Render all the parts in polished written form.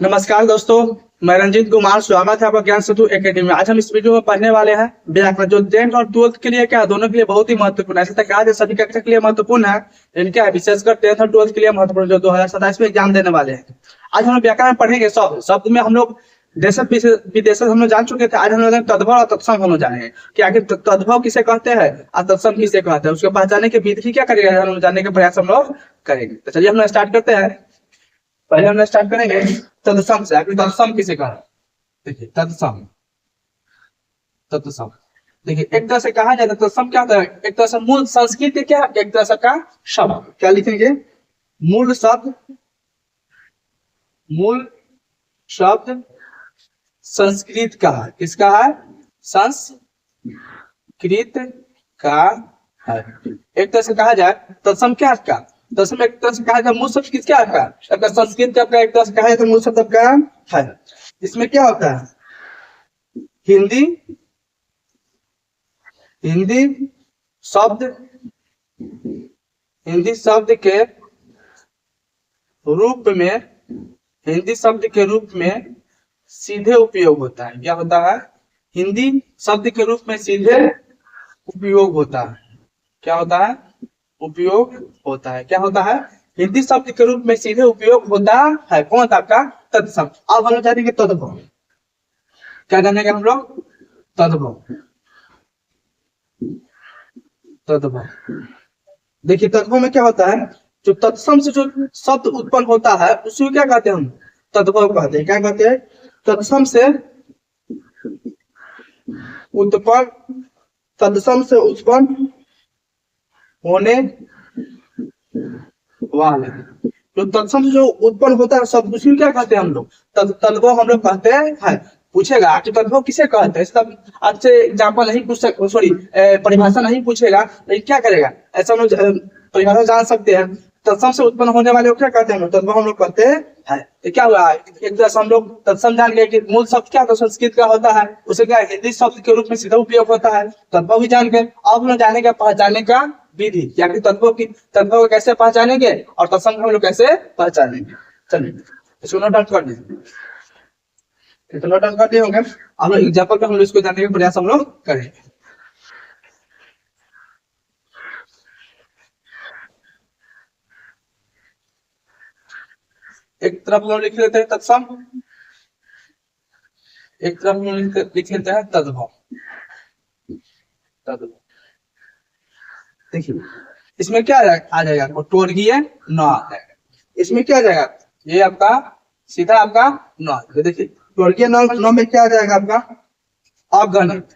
नमस्कार दोस्तों, मैं रंजीत कुमार। स्वागत है आपका ज्ञान सेतु एकेडमी में। आज हम इस वीडियो में पढ़ने वाले हैं व्याकरण, जो 10th और 12th के लिए क्या है, दोनों के लिए बहुत ही महत्वपूर्ण है। ऐसे तक आज सभी कक्षा के लिए महत्वपूर्ण है, लेकिन क्या है, विशेषकर 10th और 12th के लिए महत्वपूर्ण, जो 2027 में एग्जाम देने वाले हैं। आज हम लोग व्याकरण पढ़ेंगे। शब्द शब्द में हम लोग देशज विदेशज हम लोग जान चुके थे। आज हम लोग तद्भव और तत्सम हम लोग जानेंगे कि आखिर तद्भव किसे कहते हैं और तत्सम किसे कहते हैं। उसके पहचानने की विधि क्या करेगा, हम लोग जानने का प्रयास हम लोग करेंगे। तो चलिए हम लोग स्टार्ट करते हैं। पहले हम स्टार्ट करेंगे तत्सम से। आखिर तत्सम किसे कहा? देखिए तत्सम, तत्सम देखिए एक तरह से कहा जाए तो तत्सम क्या होता है? एक तरह से मूल संस्कृत के क्या, एक तरह से का शब्द क्या लिखेंगे? मूल शब्द, मूल शब्द संस्कृत का है। किसका है? संस्कृत का है। एक तरह से कहा जाए तत्सम क्या का, तत्सम एक तरह से कहा जाए मूल शब्द किसका का, अगर संस्कृत का एक तरह से कहा जाए तो मूल शब्द का है। इसमें क्या होता है? हिंदी, हिंदी शब्द, हिंदी शब्द के रूप में, हिंदी शब्द के रूप में सीधे उपयोग होता है। क्या होता है? हिंदी शब्द के रूप में सीधे उपयोग होता है। क्या होता है? उपयोग होता है। क्या होता है? हिंदी शब्द के रूप में सीधे उपयोग होता है। कौन था आपका? तत्सम। अब हम लोग जानेंगे तद्भव। क्या जानेंगे हम लोग? तद्भव, तद्भव। देखिए तद्भव में क्या होता है, जो तत्सम से जो शब्द उत्पन्न होता है उसी क्या कहते हैं हम? तद्भव कहते हैं। क्या कहते हैं? तत्सम से उत्पन्न, तत्सम से उत्पन्न होने वाले, जो तत्सम से जो उत्पन्न होता है शब्द उसी क्या कहते हैं हम लोग? तद्भव हम लोग कहते हैं। पूछेगा कि तद्भव किसे कहते हैं, सब आपसे एग्जाम्पल नहीं पूछ सकते, सॉरी परिभाषा नहीं पूछेगा, लेकिन क्या करेगा, ऐसा हम लोग परिभाषा जान सकते हैं। तत्सम से उत्पन्न होने वाले को क्या कहते हैं? तद्भव हम लोग कहते हैं। तो क्या हुआ, एक तरह से हम लोग तत्सम जान गए कि मूल शब्द क्या था, संस्कृत का होता है, उसे क्या हिंदी शब्द के रूप में सीधा उपयोग होता है। तद्भव भी जान गए। अब हम लोग जानेंगे पहचानने का विधि, या कि तत्वों की, तत्वों को कैसे पहचानेंगे और तत्सम को हम लोग कैसे पहचानेंगे। चलिए इसको नोट डाउन कर दीजिए। इतना नोट डाउन कर दिए होंगे। हम लोग एग्जाम्पल पे हम लोग इसको जानने का प्रयास हम लोग करेंगे। एक तरफ हम लोग लिख लेते हैं तत्सम, एक तरफ हम लोग लिख लेते हैं तद्भव। तद्भव देखिए इसमें क्या आ जाएगा, टोर्गीय न आ जाएगा। इसमें क्या आ जाएगा, ये आपका सीधा आपका न। देखिए टोर्गीय न में क्या आ जाएगा आपका? अगणित,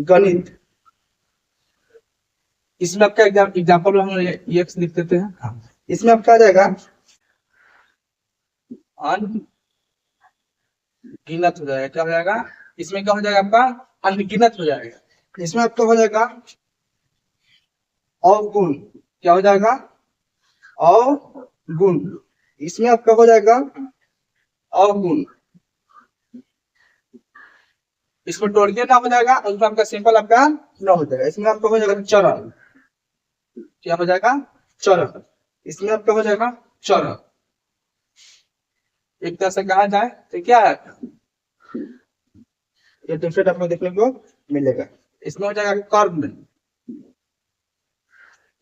अगणित। इसमें आपका एग्जाम्पल हम ये लिख देते हैं। हाँ। इसमें आपका आ जाएगा अनगिनत हो जाएगा। क्या हो जाएगा? इसमें क्या हो जाएगा आपका? अनगिनत हो जाएगा। इसमें आपका हो जाएगा अवगुण। क्या हो जाएगा? अवगुण। इसमें आपका हो जाएगा अवगुण। इसमें टोटल ना हो जाएगा, उसमें आपका सिंपल आपका न हो जाएगा। इसमें आपका हो जाएगा चरण। क्या हो जाएगा? चरण। इसमें आपका हो जाएगा चरण। एक तरह से कहा जाए तो क्या है, ये डिफरेंट आपको देखने को मिलेगा। इसमें हो जाएगा कर्ण।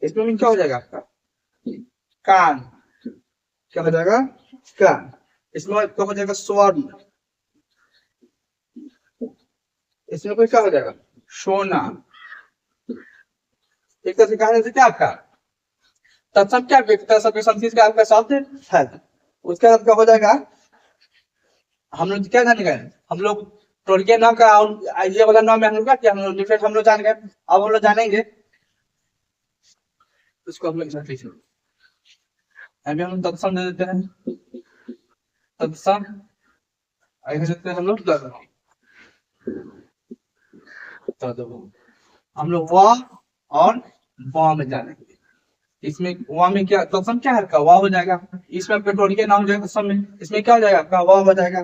इसमें क्या हो जाएगा आपका? कान। क्या हो जाएगा? कान। इसमें क्या हो जाएगा? स्वर्ण। इसमें कोई क्या हो जाएगा? सोना। एक तरह से कहा जाए क्या आपका तत्सम क्या व्यक्ति सब संस्कृत का आपका शब्द है। उसके बाद क्या हो जाएगा, हम लोग क्या जाने गए, हम लोग टोलके नाम का और ये वाला नाम है हम लोग का, क्या हम लोग डिफरेंट हम लोग जान गए। अब हम लोग जानेंगे उसको हम लोग अभी हम तत्सम दे देते हैं। तत्सम ऐसे देते हैं हम लोग हम लोग व और व में जानेंगे। इसमें व में क्या तत्सम क्या है आपका? व हो जाएगा। इसमें आपका टोलके नाम हो जाएगा तत्सम में। इसमें क्या हो जाएगा आपका? व हो जाएगा।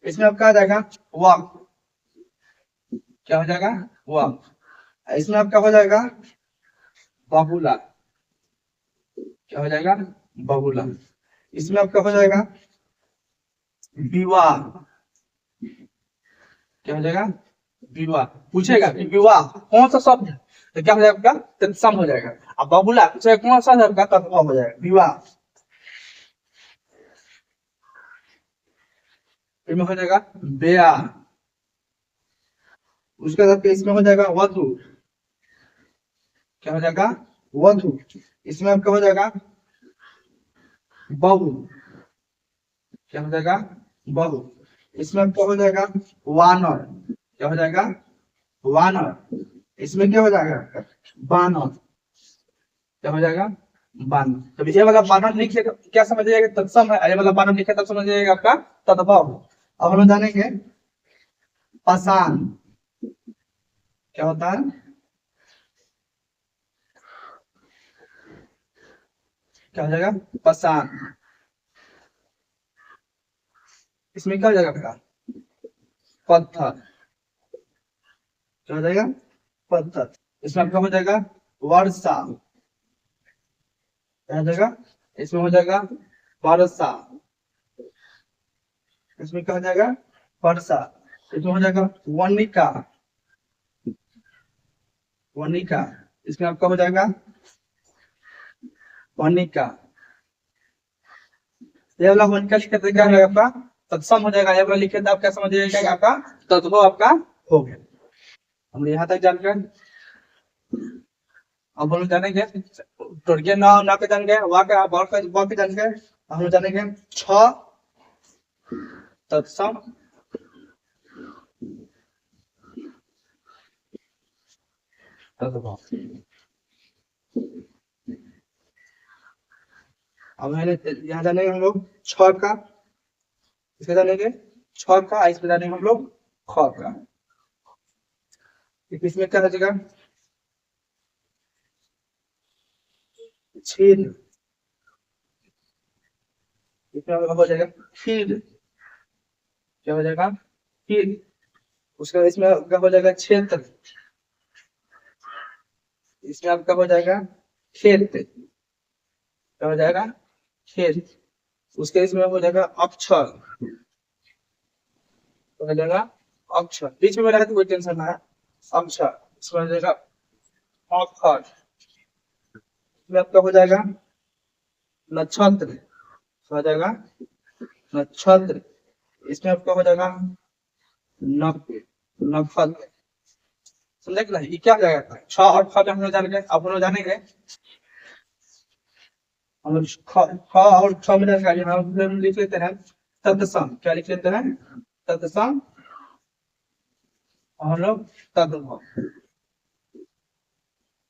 इसमें आपका आ जाएगा व। क्या हो जाएगा? व। इसमें आपका हो जाएगा बाबूला। क्या हो जाएगा? बहुला। इसमें आपका हो जाएगा विवाह। क्या हो जाएगा? विवाह। पूछेगा कि विवाह कौन सा शब्द है, तो क्या हो जाएगा आपका? तत्सम हो जाएगा। अब बहुला पूछेगा कौन सा शब्द का, तत्व हो जाएगा विवाह। इसमें हो जाएगा ब्याह। उसके बाद इसमें हो जाएगा वधु। क्या हो जाएगा? वधु। इसमें आपका हो जाएगा बहू। क्या हो जाएगा? बहू। इसमें आपका हो जाएगा वानर। क्या हो जाएगा? वानर। इसमें क्या हो जाएगा? बानर। क्या हो जाएगा? बानर। जब ये वाला बानर लिखे तो क्या समझ जाएगा? तत्सम है। ये वाला बानर लिखे तब समझ जाएगा आपका तद्भव। अब हम जानेंगे पाषाण। क्या होता है? क्या हो जाएगा? पाषाण। इसमें क्या हो जाएगा आपका? पत्थर। क्या हो जाएगा? पत्थर। इसमें आपका हो जाएगा वर्षा। क्या हो जाएगा? इसमें हो जाएगा वर्षा। इसमें क्या हो जाएगा? वर्षा। इसमें हो जाएगा वनिका। वनिका। इसमें आपका हो जाएगा वनिका। ये वाला वनिका लिखे तो क्या हो जाएगा आपका? तत्सम हो जाएगा। ये वाला लिखे तो आप क्या समझ जाएगा? आपका तद्भव आपका हो गया। हम यहाँ तक जानकर अब हम जानेंगे टोटके ना ना के जान गए, वाक के जान गए। हम जानेंगे छ तत्सम तद्भव। अब यहाँ जानेंगे हम लोग छ का। इसके जानेंगे छ का। इसमें जानेंगे हम लोग ख का। इसमें क्या हो जाएगा? छीन। इसमें हो जाएगा फिर। क्या हो जाएगा? फिर। उसके बाद इसमें आपका हो जाएगा क्षेत्र। इसमें आपका हो जाएगा खेत। क्या हो जाएगा? खेत। उसके इसमें हो जाएगा अक्षर। तो हो जाएगा अक्षर। बीच में रहे तो कोई टेंशन ना है। अक्षर। इसमें हो जाएगा अक्षर। इसमें आपका हो जाएगा नक्षत्र। हो जाएगा नक्षत्र। इसमें आपका हो जाएगा नक नक्षत्र। समझे कि नहीं? ये क्या हो जाएगा? छ और ख हम लोग जान गए। अब हम लोग जानेंगे हम लोग ख और छ में जानकारी हम लिख लेते हैं तत्सम। क्या लिख लेते हैं? तत्सम। और हम लोग तद्भव।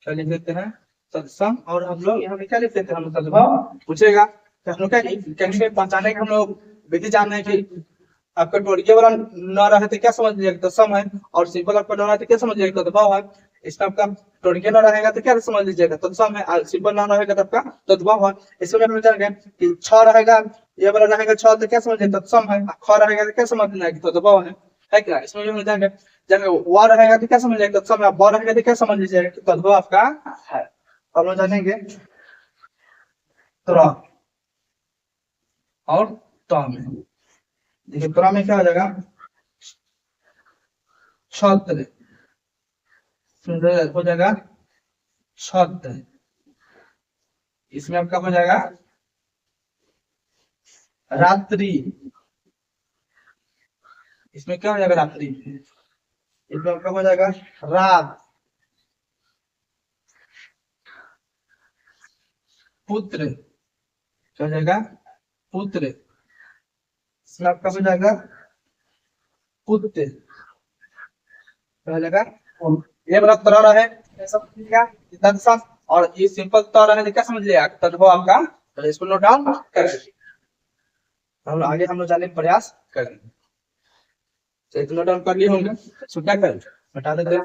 क्या लिख लेते हैं? तत्सम। और हम लोग यहाँ पे क्या लिख लेते हैं? हम लोग तद्भव। पूछेगा कि हम लोग क्या कैसे पहचाने के हम लोग विधि जान रहे हैं कि आपका टोटके वाला न रहे तो क्या समझ लीजिएगा? तत्सम है। और सिंपल आपका न रहे तो क्या समझ लीजिएगा? तद्भव है। इसमें आपका टोटके न रहेगा तो क्या समझ लीजिएगा? तत्सम है। और सिंपल न रहेगा तो आपका तद्भव है। इसमें हम लोग जान गए कि छ रहेगा, ये वाला रहेगा छ तो क्या समझ तत्सम है। ख रहेगा तो क्या समझ लेना कि तद्भव है क्या? इसमें हम लोग जान गए व रहेगा तो क्या समझ लीजिएगा? तत्सम है। ब रहेगा तो क्या समझ लीजिएगा कि तद्भव आपका है। हम लोग जानेंगे त्रा और ता में। देखिए त्रा में क्या हो जाएगा? छत्र। हो जाएगा छत्र। इसमें आपका हो जाएगा रात्रि। इसमें क्या हो जाएगा? रात्रि। इसमें आपका हो जाएगा रात। पुत्र। क्या हो जाएगा? पुत्र। इसमें आपका हो जाएगा पुत्र। क्या हो जाएगा? ये वाला तरह है ऐसा समझिएगा तत्सम। और ये सिंपल तरह है क्या समझ लिया? तद्भव आपका। तो इसको नोट डाउन कर लीजिए। हम आगे हम लोग जाने का प्रयास करेंगे। तो इसको नोट डाउन कर लिए होंगे। तो क्या करें? बता देते हैं।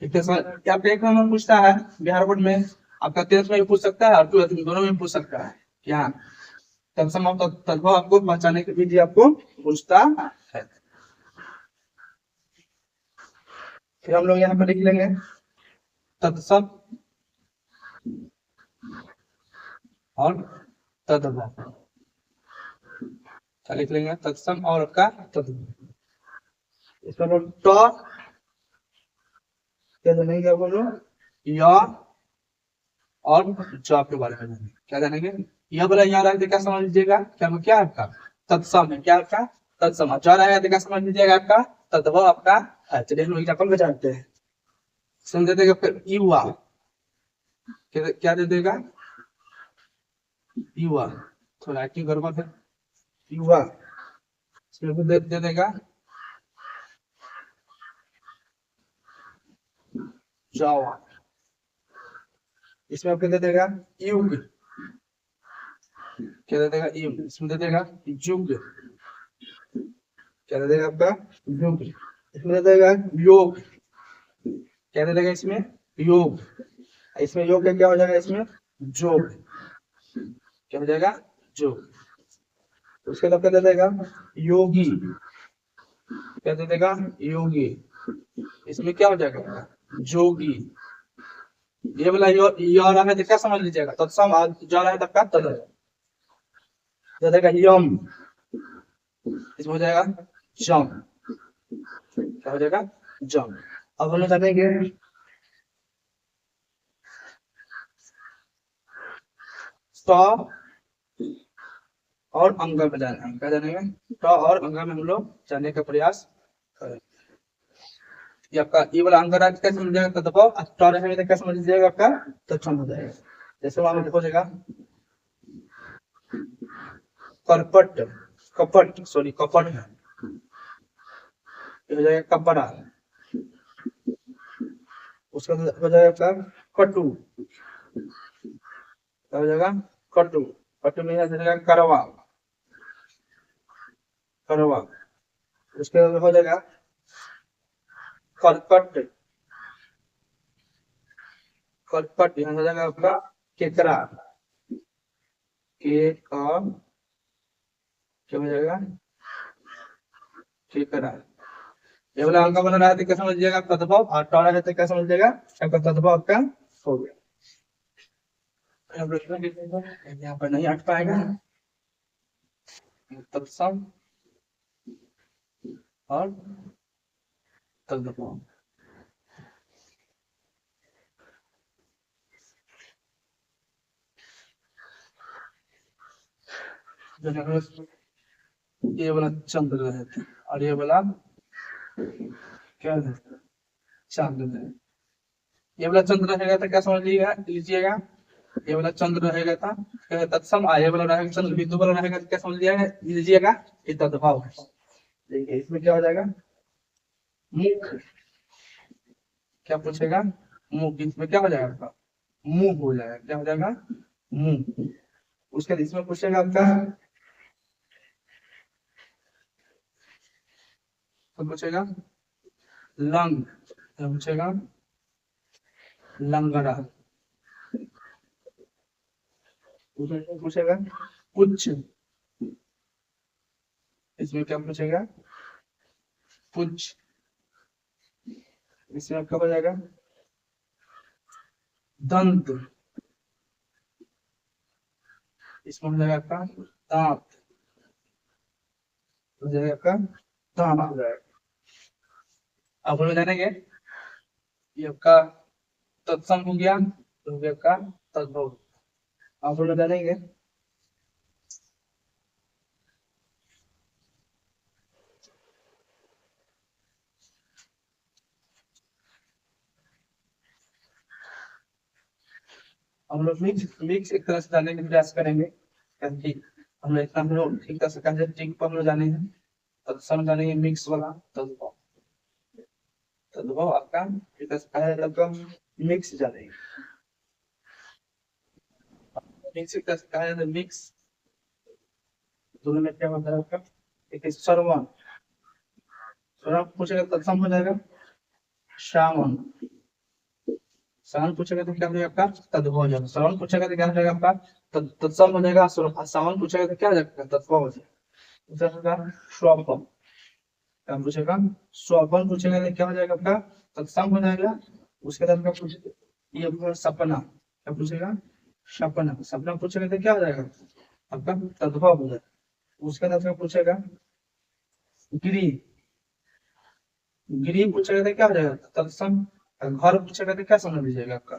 ठीक है सर, क्या आपका एक नंबर पूछता है बिहार बोर्ड में? आपका 10th में भी पूछ सकता है और 12th में दोनों में पूछ सकता है। क्या तत्सम और तद्भव आपको पहचानने की विधि आपको पूछता है। फिर हम लोग यहाँ पे लिख लेंगे तत्सम और तद्भव, क्या लिख लेंगे तत्सम और आपका तद्भव। इसमें हम लोग क्या जानेंगे, आप लोग या और जॉब के बारे में जानेंगे। क्या जानेंगे, यह बोला यहाँ रहा है तो क्या समझ लीजिएगा, क्या क्या है आपका तत्सम है, क्या आपका तत्सम, जा रहा है तो क्या समझ लीजिएगा आपका तद्भव आपका है। चलिए हम लोग एग्जाम्पल में जानते हैं। समझ देगा फिर युवा, क्या दे देगा युवा, थोड़ा एक्टिंग करो फिर युवा, इसमें दे देगा जावा, इसमें आपको दे देगा युग, क्या दे देगा युग, इसमें दे देगा युग, क्या दे देगा आपका युग, इसमें दे देगा योग, क्या दे देगा इसमें योग, इसमें योग का क्या हो जाएगा इसमें जोग, क्या हो जाएगा जोग। उसके बाद क्या दे देगा योगी, क्या दे देगा योगी, इसमें क्या हो जाएगा जोगी। ये वाला यो रहा है तो क्या समझ लीजिएगा तत्सम, जो रहा है तब का तद दे देगा यम, इसमें हो जाएगा जम, क्या हो जाएगा जम। अब हम लोग जानेंगे स और अंग में जानेंगे, क्या जानेंगे स और अंग में हम लोग जानने का प्रयास करें। ये आपका ये वाला अंग रहा कैसे समझ जाएगा तद्भव, ट रहेगा तो क्या समझ लीजिएगा आपका तत्सम हो जाएगा। जैसे वहां में हो जाएगा करपट, कपट सॉरी कपट है, ये हो जाएगा कपड़ा, उसका हो जाएगा आपका कटु, क्या हो जाएगा कटु, कटु में जाएगा करवा, करवा, उसके बाद हो जाएगा करकट, करकट यहाँ हो जाएगा आपका केकरा, के का क्या हो जाएगा केकरा। ये वाला अंक बना रहा है तो क्या समझ लीजिएगा तद्भव, और टॉरा है तो क्या समझ लीजिएगा आपका तद्भव आपका हो गया। यहाँ पर नहीं हट पाएगा तत्सम और तद्भव। ये वाला चंद्र है और ये वाला क्या है चांद है। ये वाला चंद्र रहेगा तो क्या समझ लीजिएगा ये वाला चंद्र रहेगा था तत्सम, ये वाला रहेगा चंद्र बिंदु वाला रहेगा तो क्या समझ लीजिएगा ये तद्भव है। देखिए इसमें क्या हो जाएगा मुख, क्या पूछेगा मुख, इसमें क्या हो जाएगा आपका मुंह हो जाएगा, क्या हो जाएगा मुंह। उसके बाद इसमें पूछेगा आपका तो पूछेगा लंग, क्या पूछेगा लंगड़ा, पूछेगा पुच्छ, इसमें क्या पूछेगा पुच्छ, इसमें आपका हो जाएगा दंत, इसमें हो जाएगा आपका दांत, हो जाएगा आपका दांत हो जाएगा। अब हम जानेंगे ये आपका तत्सम हो गया, तो हो गया आपका तद्भव। अब हम जानेंगे हम लोग मिक्स मिक्स एक तरह से जानने का प्रयास करेंगे, क्योंकि हम लोग इतना हम लोग एक तरह से कंजक्टिव पर हम लोग जाने हैं तत्सम जानेंगे मिक्स वाला तद्भव, तद्भव आपका एक तरह से कहा जाता है आपका मिक्स जानेंगे, मिक्स एक तरह से कहा जाता है मिक्स। दोनों में क्या होता है आपका एक श्रवण, श्रवण पूछेगा तत्सम हो जाएगा श्रावण, समान पूछेगा तो क्या हो जाएगा आपका तद्भव हो जाएगा। समान पूछेगा तो क्या हो जाएगा आपका तत्सम हो जाएगा। समान पूछेगा तो क्या हो जाएगा तत्व हो जाएगा। दूसरा होगा स्वपन। क्या पूछेगा स्वपन पूछेगा तो क्या हो जाएगा आपका तत्सम हो जाएगा। उसके बाद आपका पूछेगा ये सपना। क्या पूछेगा सपना। सपना पूछेगा तो क्या हो जाएगा आपका तद्भव हो जाएगा। उसके बाद आपका पूछेगा गिरी। गिरी पूछेगा तो क्या हो जाएगा तत्सम। घर पूछेगा तो क्या समझ लीजिएगा आपका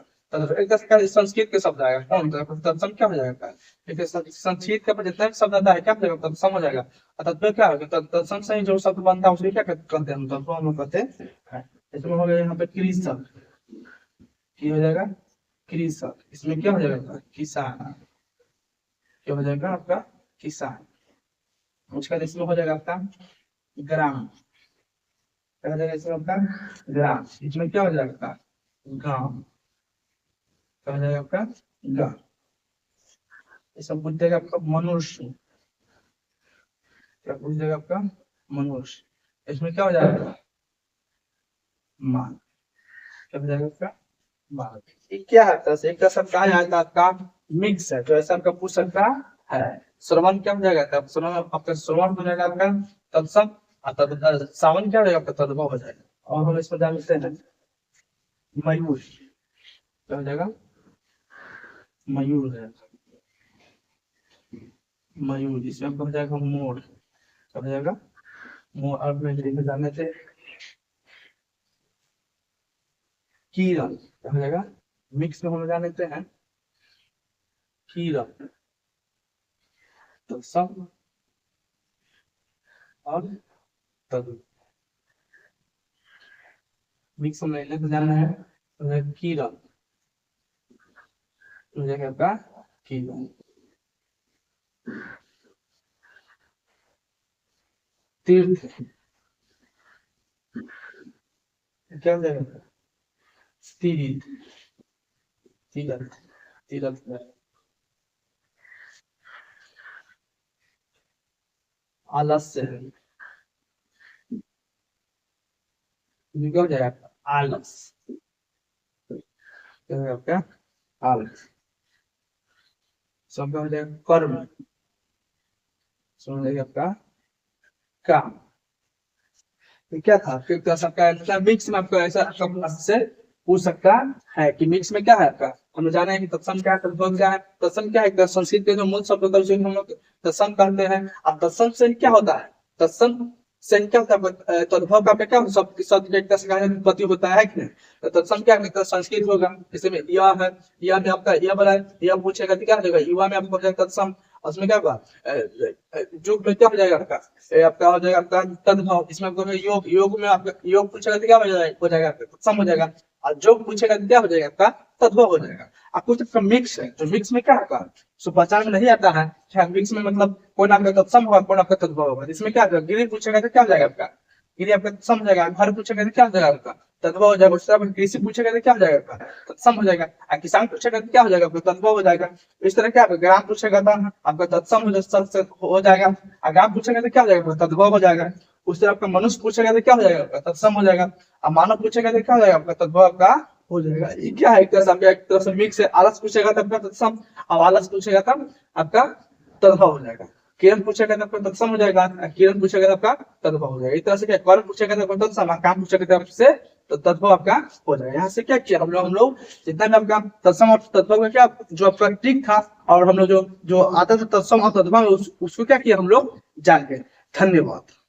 एक संस्कृत के शब्द आएगा कौन तत्सम क्या हो जाएगा। एक संस्कृत के जितना भी शब्द आता है क्या हो जाएगा तत्सम हो जाएगा। तत्व क्या होगा तत्सम से ही जो शब्द बनता है उसको क्या कहते हैं तत्व हम कहते हैं। इसमें हो गया यहाँ पे कृषक क्या हो जाएगा कृषक। इसमें क्या हो जाएगा किसान। क्या हो जाएगा आपका किसान। उसका इसमें हो जाएगा आपका ग्राम। क्या हो जाएगा इसमें आपका ग्राम। इसमें क्या हो जाएगा आपका गांव। क्या हो जाएगा आपका गांव। ये सब पूछ देगा आपका मनुष्य। क्या पूछ देगा आपका मनुष्य। इसमें क्या हो जाएगा मान। क्या हो जाएगा आपका मान। ये क्या है एक सब कहा जाता है आपका मिक्स है तो ऐसा आपका पूछ सकता है। श्रवण क्या हो जाएगा तब श्रवण आपका श्रवण हो जाएगा आपका तत्सम। सावन क्या हो जाएगा आपका तद्भव हो जाएगा। और हम इसमें जानते हैं मयूर। क्या हो जाएगा मयूर हो जाएगा मयूर। इसमें आपका हो जाएगा मोर। क्या हो जाएगा मोर। और में जाने थे किरण। क्या हो जाएगा मिक्स में हम जान लेते हैं किरण। तो सब और तद मिक्स में लेते जाना है किरण हो जाएगा आपका किरण। तीर्थ क्या हो जाएगा तीर्थ तीर्थ तीर्थ आलस्य क्या हो जाएगा आलस। क्या हो जाएगा आपका आलस। सब क्या हो जाएगा कर्म। समझ जाएगा आपका काम। तो क्या था फिर तो सबका मिक्स में आपको ऐसा से पूछ सकता है कि मिक्स में क्या है आपका। हम लोग जाने हैं कि तत्सम क्या है तत्सम क्या है। तत्सम क्या है संस्कृत के जो मूल शब्द होता है उसे हम लोग तत्सम कहते हैं। अब तत्सम से क्या होता है तत्सम से क्या होता है तद्भव का क्या शब्द शब्द एक तरह से उत्पत्ति होता है कि नहीं। तो तत्सम क्या है संस्कृत होगा। इसमें यह है यह में आपका यह बना यह पूछेगा क्या हो जाएगा युवा में आपको तत्सम। उसमें क्या होगा युग में क्या हो जाएगा आपका हो जाएगा आपका तद्भव। इसमें आपको योग योग में आपका योग पूछेगा तो क्या हो जाएगा आपका सम हो जाएगा। और जो पूछेगा तो क्या हो जाएगा आपका तद्भव हो जाएगा। आपको तो मिक्स है तो मिक्स में क्या होगा सो पहचान में नहीं आता है क्या मिक्स में मतलब कौन आपका तत्सम होगा कौन आपका तद्भव होगा। इसमें क्या होगा गिरी पूछेगा तो क्या हो जाएगा आपका गिरी आपका तत्सम हो जाएगा। घर पूछेगा तो क्या हो जाएगा आपका तद्भव हो जाएगा। उसके बाद कृषि पूछेगा तो क्या हो जाएगा आपका तत्सम हो जाएगा। किसान पूछेगा तो क्या हो जाएगा आपका तद्भव हो जाएगा। इस तरह क्या ग्राम पूछेगा तो आपका तत्सम हो जाएगा। ग्राम पूछेगा तो क्या हो जाएगा तद्भव हो जाएगा। उससे आपका मनुष्य पूछेगा तो क्या हो जाएगा आपका तत्सम हो जाएगा। अब मानव पूछेगा तो क्या हो जाएगा आपका तद्भव आपका हो जाएगा। ये क्या है एक तरह से मिक्स है। आलस पूछेगा तब आपका तत्सम। अब आलस पूछेगा तब आपका तद्भव हो जाएगा। किरण पूछेगा तब आपका तत्सम हो जाएगा। किरण पूछेगा तब आपका तद्भव हो जाएगा। इस तरह से क्या कर्म पूछेगा तब आपका तत्सम। काम पूछेगा तब आपसे तो तद्भव आपका हो जाएगा। यहाँ से क्या किया हम लोग जितना भी आपका तत्सम और तद्भव का क्या जो आपका ट्रिक था और हम लोग जो आता था तत्सम और तद्भव उसको क्या किया हम लोग जान गए। धन्यवाद।